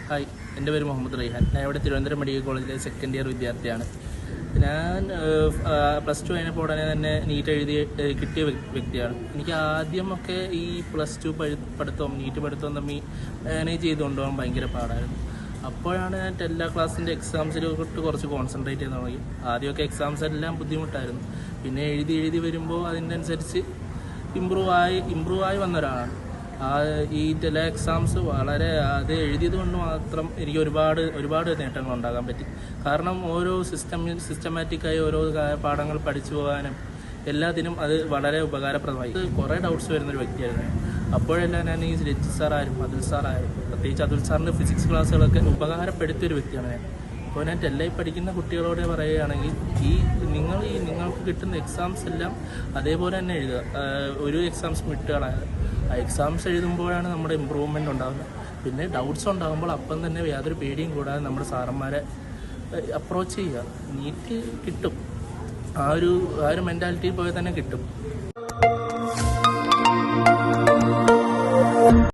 Hi, എൻ്റെ പേര് മുഹമ്മദ് റൈഹാൻ. ഞാൻ ഇവിടെ തിരുവനന്തപുരം മെഡിക്കൽ കോളേജിലെ സെക്കൻഡ് ഇയർ വിദ്യാർത്ഥിയാണ്. ഞാൻ +2 കഴിഞ്ഞപ്പോൾ ഉടനെ തന്നെ നീറ്റ് എഴുതി കിട്ടിയ വ്യക്തിയാണ്. എനിക്ക് ആദ്യമൊക്കെ ഈ +2 പഠിത്തവും നീറ്റ് പഠിത്തവും തമ്മിൽ മാനേജ് ചെയ്ത് കൊണ്ടുപോകാൻ ഭയങ്കര പാടായിരുന്നു. അപ്പോഴാണ് ഞാൻ എല്ലാ ക്ലാസ്സിൻ്റെ എക്സാംസിലോട്ട് കുറച്ച് കോൺസെൻട്രേറ്റ് ചെയ്ത് തുടങ്ങി. ആദ്യമൊക്കെ എക്സാംസ് എല്ലാം ബുദ്ധിമുട്ടായിരുന്നു. പിന്നെ എഴുതി വരുമ്പോൾ അതിനനുസരിച്ച് ഇമ്പ്രൂവ് ആയി വന്ന ഒരാളാണ്. ഈ ചില എക്സാംസ് വളരെ അത് എഴുതിയത് കൊണ്ട് മാത്രം എനിക്ക് ഒരുപാട് നേട്ടങ്ങൾ ഉണ്ടാകാൻ പറ്റി. കാരണം ഓരോ സിസ്റ്റമാറ്റിക്കായി ഓരോ പാഠങ്ങൾ പഠിച്ചു പോകാനും എല്ലാത്തിനും അത് വളരെ ഉപകാരപ്രദമായി. കുറേ ഡൗട്ട്സ് വരുന്നൊരു വ്യക്തിയായിരുന്നു. അപ്പോഴെല്ലാം ഞാൻ ഈ രഞ്ജിത്ത് സാറായാലും അതുൽ സാറായാലും പ്രത്യേകിച്ച് അതുൽ സാറിൻ്റെ ഫിസിക്സ് ക്ലാസ്സുകളൊക്കെ ഉപകാരപ്പെടുത്തിയൊരു വ്യക്തിയാണ് ഞാൻ. അപ്പോൾ ഞാൻ ടെല്ലായി പഠിക്കുന്ന കുട്ടികളോട് പറയുകയാണെങ്കിൽ നിങ്ങൾക്ക് കിട്ടുന്ന എക്സാംസ് എല്ലാം അതേപോലെ തന്നെ എഴുതുക. ഒരു എക്സാംസ് വിട്ടുകളായത് ആ എക്സാംസ് എഴുതുമ്പോഴാണ് നമ്മുടെ ഇമ്പ്രൂവ്മെൻ്റ് ഉണ്ടാകുന്നത്. പിന്നെ ഡൗട്ട്സ് ഉണ്ടാകുമ്പോൾ അപ്പം തന്നെ യാതൊരു പേടിയും കൂടാതെ നമ്മുടെ സാറന്മാരെ അപ്രോച്ച് ചെയ്യുക. നീറ്റ് കിട്ടും, ആ ഒരു മെൻറ്റാലിറ്റി പോയി തന്നെ കിട്ടും.